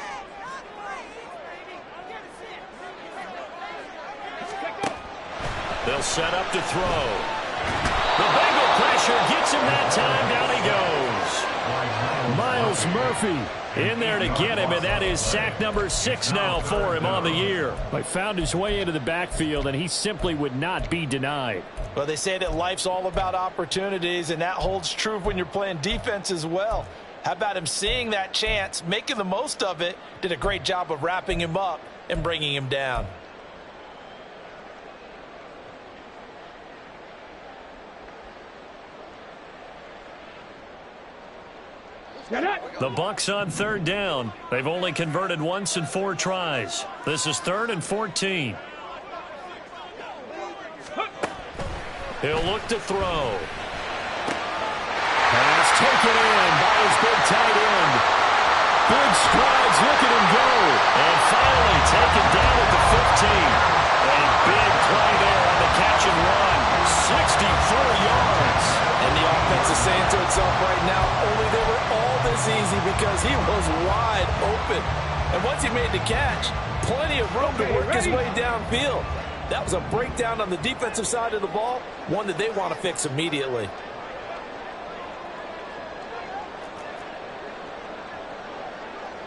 They'll set up to throw. The Bengal pressure gets him that time. Down he goes. Miles Murphy in there to get him, and that is sack number 6 now for him on the year. He found his way into the backfield, and he simply would not be denied. Well, they say that life's all about opportunities, and that holds true when you're playing defense as well. How about him seeing that chance, making the most of it, did a great job of wrapping him up and bringing him down. The Bucs on 3rd down. They've only converted once in 4 tries. This is 3rd and 14. He'll look to throw. Pass taken in by his big tight end. Big strides, look at him go. And finally taken down at the 15. A big play there on the catch and run. 64 yards. And the offense is saying to itself right now, only they were all this easy because he was wide open. And once he made the catch, plenty of room to work his way downfield. That was a breakdown on the defensive side of the ball, one that they want to fix immediately.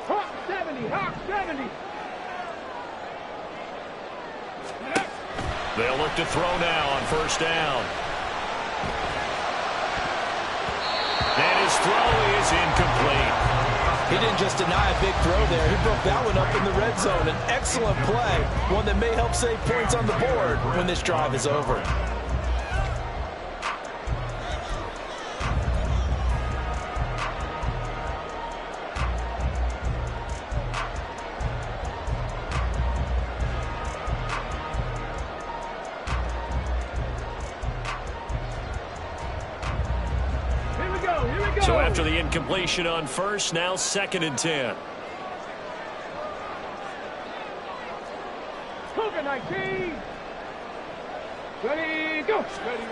Hawk 70, Hawk 70. They'll look to throw now on 1st down. And his throw is incomplete. He didn't just deny a big throw there. He broke that one up in the red zone. An excellent play, one that may help save points on the board when this drive is over. So after the incompletion on 1st, now 2nd and 10. Cougar 19. Ready, go. Ready.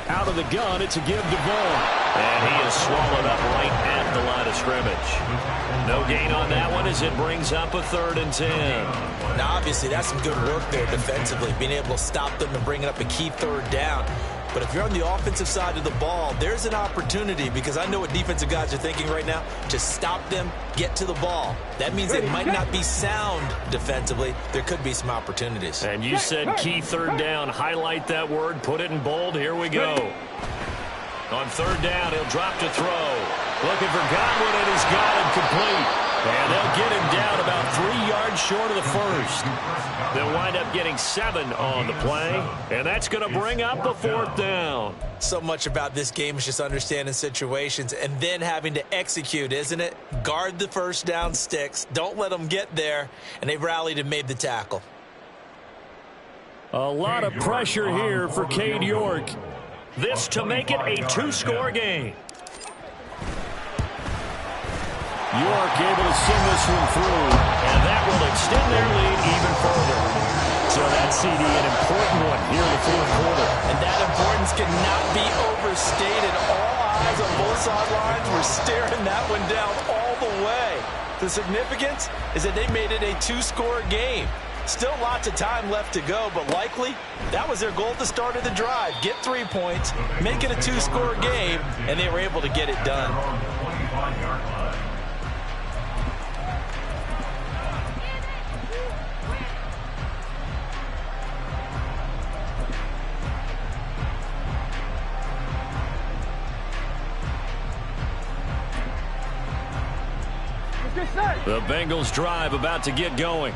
Out of the gun, it's a give to Vaughn. And he is swallowed up right at the line of scrimmage. No gain on that one as it brings up a 3rd and 10. Now, obviously, that's some good work there defensively, being able to stop them and bringing up a key 3rd down. But if you're on the offensive side of the ball, there's an opportunity, because I know what defensive guys are thinking right now. Just stop them, get to the ball. That means they might not be sound defensively. There could be some opportunities. And you said key 3rd down. Highlight that word. Put it in bold. Here we go. On third down, he'll drop to throw. Looking for Godwin, and he's got him complete. And they'll get him down about 3 yards short of the first. They'll wind up getting 7 on the play, and that's going to bring up the 4th down. So much about this game is just understanding situations and then having to execute, isn't it? Guard the first down sticks. Don't let them get there, and they've rallied and made the tackle. A lot of pressure here for Cade York. This to make it a 2-score game. York able to send this one through, and that will extend their lead even further. So that CD, an important one here in the 4th quarter. And that importance cannot be overstated. All eyes on both sidelines were staring that one down all the way. The significance is that they made it a 2-score game. Still lots of time left to go, but likely that was their goal at the start of the drive. Get 3 points, make it a 2-score game, and they were able to get it done. The Bengals drive about to get going.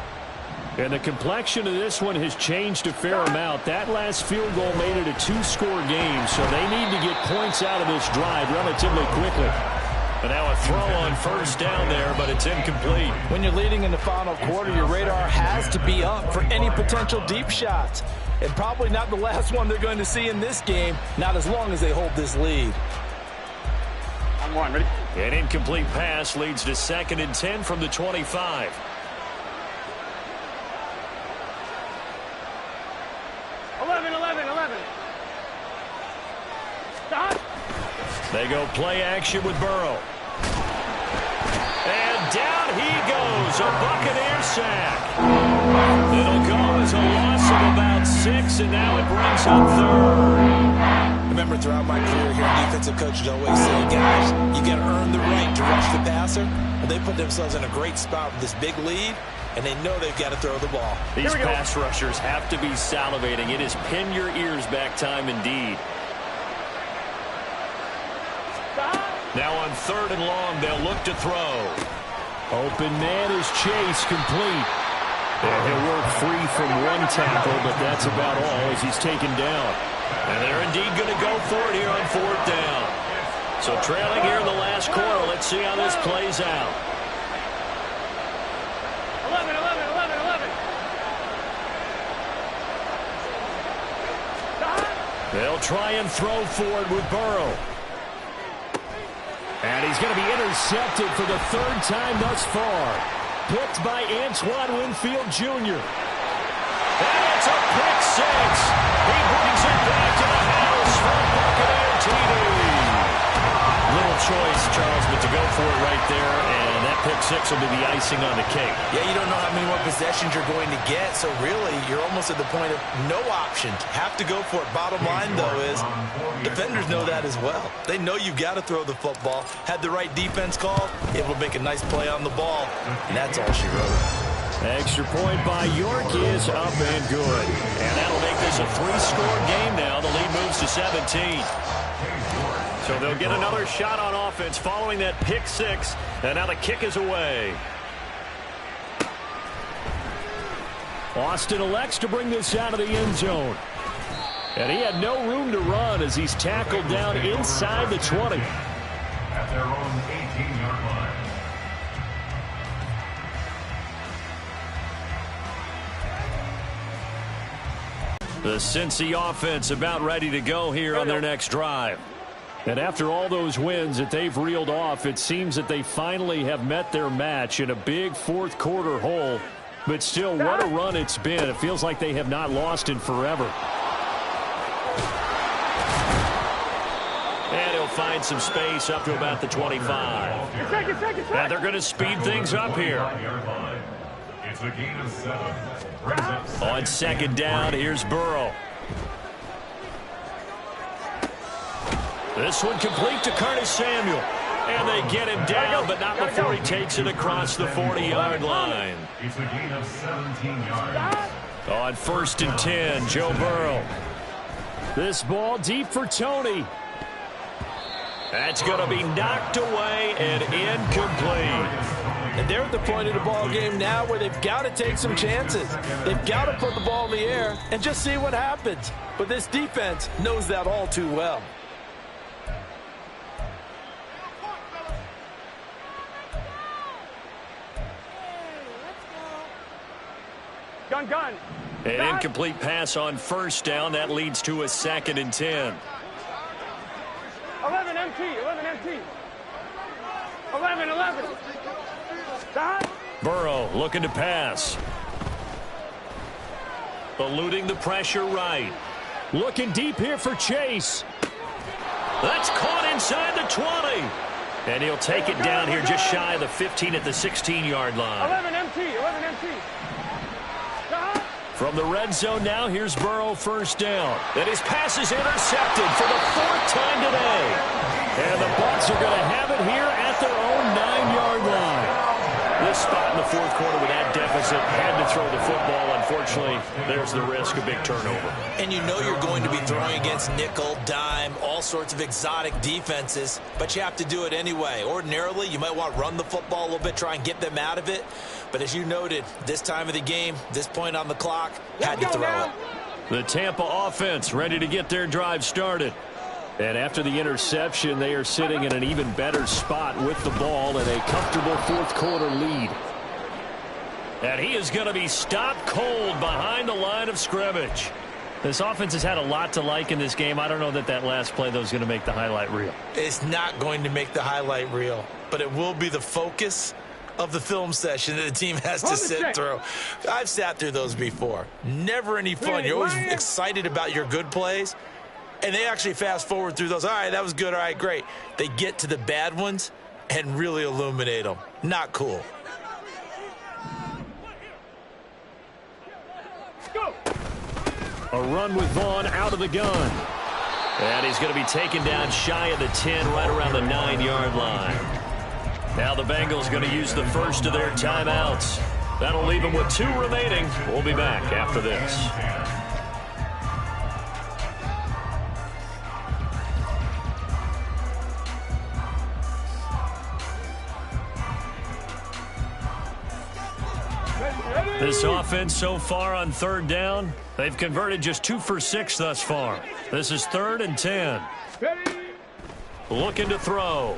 And the complexion of this one has changed a fair amount. That last field goal made it a 2-score game, so they need to get points out of this drive relatively quickly. And now a throw on first down there, but it's incomplete. When you're leading in the final quarter, your radar has to be up for any potential deep shots. And probably not the last one they're going to see in this game, not as long as they hold this lead. I'm one, ready? An incomplete pass leads to 2nd and 10 from the 25. Stop. They go play action with Burrow. And down he goes, a Buccaneer sack. It'll go as a loss of about 6, and now it brings up 3rd. Remember, throughout my career here, defensive coaches always say, guys, you got to earn the right to rush the passer. Well, they put themselves in a great spot with this big lead, and they know they've got to throw the ball. These pass rushers have to be salivating. It is pin your ears back time indeed. Now on 3rd and long, they'll look to throw. Open man is Chase, complete. And he'll work free from one tackle, but that's about all as he's taken down. And they're indeed going to go for it here on 4th down. So trailing here in the last quarter, let's see how this plays out. 11. They'll try and throw forward with Burrow. And he's going to be intercepted for the 3rd time thus far. Picked by Antoine Winfield Jr. And it's a pick 6. He brings it back to the house for a Buccaneer TD. Little choice, Charles, but to go for it right there, and that pick 6 will be the icing on the cake. Yeah, you don't know how many more possessions you're going to get, so really you're almost at the point of no options. Have to go for it. Bottom line, though, is defenders know that as well. They know you've got to throw the football. Had the right defense call, able to make a nice play on the ball, and that's all she wrote. Extra point by York is up and good. And that'll make this a 3-score game now. The lead moves to 17. So they'll get another shot on offense following that pick 6. And now the kick is away. Austin elects to bring this out of the end zone. And he had no room to run as he's tackled down inside the 20. At their own 18-yard line. The Cincy offense about ready to go here on their next drive. And after all those wins that they've reeled off, it seems that they finally have met their match in a big 4th quarter hole. But still, what a run it's been. It feels like they have not lost in forever. And he'll find some space up to about the 25. And they're going to speed things up here. It's a gain of 7. On 2nd down, here's Burrow. This one complete to Curtis Samuel. And they get him down, but not before he takes it across the 40-yard line. It's a gain of 17 yards. On 1st and 10, Joe Burrow. This ball deep for Tony. That's going to be knocked away and incomplete. And they're at the point of the ball game now where they've got to take some chances. They've got to put the ball in the air and just see what happens. But this defense knows that all too well. Gun. An incomplete pass on first down. That leads to a 2nd and 10. 11 MT. 11. Stop. Burrow looking to pass. Eluding the pressure right. Looking deep here for Chase. That's caught inside the 20. And he'll take it down here just shy of the 15 at the 16-yard line. 11 MT. Stop. From the red zone now, here's Burrow first down. And his pass is intercepted for the 4th time today. And the Bucs are going to have it here at their own 9-yard line. This spot in the 4th quarter with that deficit, had to throw the football. Unfortunately, there's the risk of big turnover. And you know you're going to be throwing against nickel, dime, all sorts of exotic defenses, but you have to do it anyway. Ordinarily, you might want to run the football a little bit, try and get them out of it. But as you noted, this time of the game, this point on the clock, had to throw it. The Tampa offense ready to get their drive started. And after the interception, they are sitting in an even better spot with the ball and a comfortable 4th quarter lead. And he is going to be stopped cold behind the line of scrimmage. This offense has had a lot to like in this game. I don't know that last play, though, is going to make the highlight reel. It's not going to make the highlight reel, but it will be the focus of the film session that the team has to sit through. I've sat through those before. Never any fun. You're always excited about your good plays. And they actually fast forward through those. All right, that was good. All right, great. They get to the bad ones and really illuminate them. Not cool. Go. A run with Vaughn out of the gun. And he's going to be taken down shy of the 10, right around the 9-yard line. Now the Bengals going to use the first of their timeouts. That'll leave them with 2 remaining. We'll be back after this. This offense so far on 3rd down, they've converted just 2 for 6 thus far. This is 3rd and 10. Looking to throw.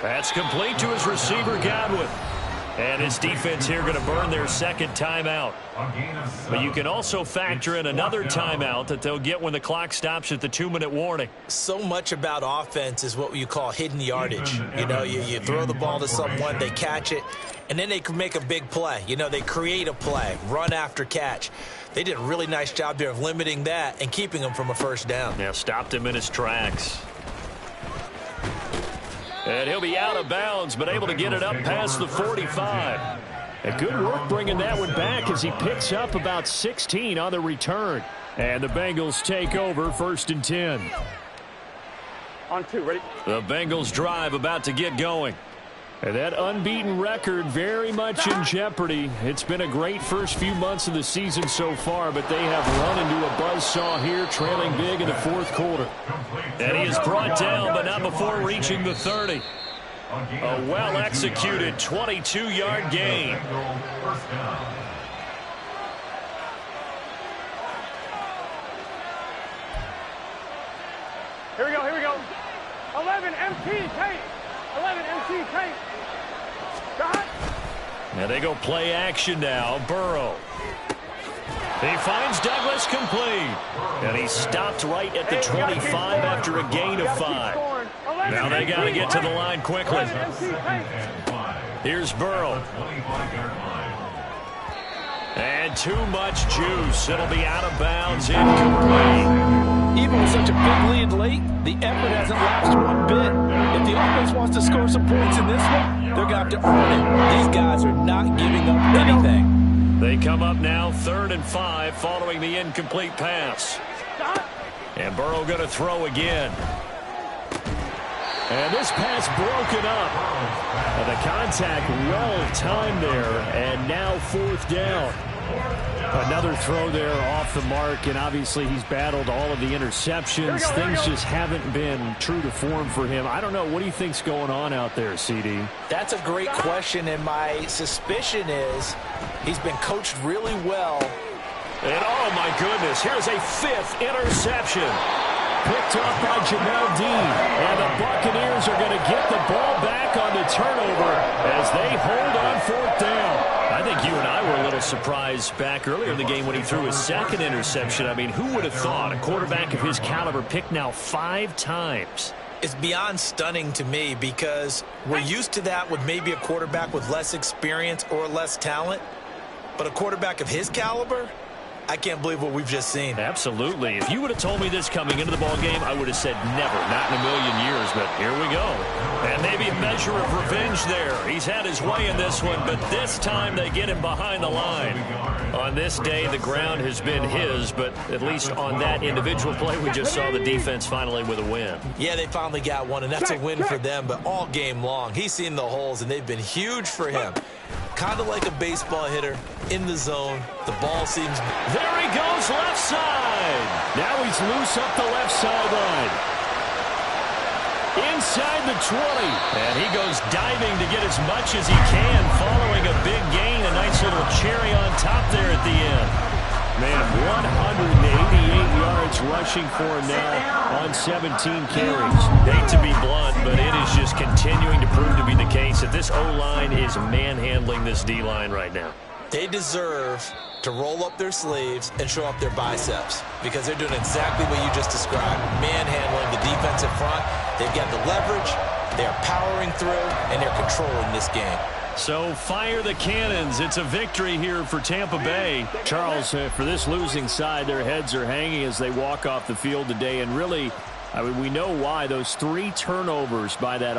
That's complete to his receiver, Godwin. And his defense here going to burn their 2nd timeout. But you can also factor in another timeout that they'll get when the clock stops at the 2-minute warning. So much about offense is what you call hidden yardage. You know, you throw the ball to someone, they catch it, and then they can make a big play. You know, they create a play, run after catch. They did a really nice job there of limiting that and keeping him from a first down. Yeah, stopped him in his tracks. And he'll be out of bounds, but able to get it up past the 45. A good work bringing that one back as he picks up about 16 on the return. And the Bengals take over 1st and 10. On 2, ready? The Bengals drive about to get going. And that unbeaten record very much in jeopardy. It's been a great first few months of the season so far, but they have run into a buzzsaw here, trailing big in the 4th quarter. And he is brought down, but not before reaching the 30. A well-executed 22-yard gain. Here we go. 11 MT tape. 11 MT tape. Stop. Now they go play action now. Burrow. He finds Douglas complete. And he stopped right at the 25 after a gain of 5. Now they got to get to the line quickly. Here's Burrow. And too much juice. It'll be out of bounds, incomplete. Even with such a big lead late, the effort hasn't lapsed one bit. If the offense wants to score some points in this one, they're going to have to earn it. These guys are not giving up anything. They come up now 3rd and 5 following the incomplete pass. And Burrow going to throw again. And this pass broken up. And the contact well timed there. And now 4th down. Another throw there off the mark, and obviously he's battled all of the interceptions. Things just haven't been true to form for him. I don't know. What do you think's going on out there, CD? That's a great question, and my suspicion is he's been coached really well. And oh my goodness, here's a 5th interception. Picked up by Jamel Dean. And the Buccaneers are going to get the ball back on the turnover as they hold on 4th down. I think you and I were a little surprised back earlier in the game when he threw his 2nd interception. I mean, who would have thought a quarterback of his caliber picked now 5 times? It's beyond stunning to me because we're used to that with maybe a quarterback with less experience or less talent. But a quarterback of his caliber, I can't believe what we've just seen. Absolutely. If you would have told me this coming into the ball game, I would have said never, not in a million years, but here we go. And maybe a measure of revenge there. He's had his way in this one, but this time they get him behind the line. On this day, the ground has been his, but at least on that individual play, we just saw the defense finally with a win. Yeah, they finally got one, and that's a win for them, but all game long, he's seen the holes, and they've been huge for him. Kind of like a baseball hitter in the zone. The ball seems... There he goes, left side. Now he's loose up the left sideline. Inside the 20. And he goes diving to get as much as he can, following a big gain. A nice little cherry on top there at the end. Man, 188 yards rushing for him now on 17 carries. Hate to be blunt, but it is just continuing to prove to be the case that this O-line is manhandling this D-line right now. They deserve to roll up their sleeves and show up their biceps because they're doing exactly what you just described, manhandling the defensive front. They've got the leverage, they're powering through, and they're controlling this game. So fire the cannons. It's a victory here for Tampa Bay. Charles, for this losing side, their heads are hanging as they walk off the field today. And really, I mean, we know why. Those 3 turnovers by that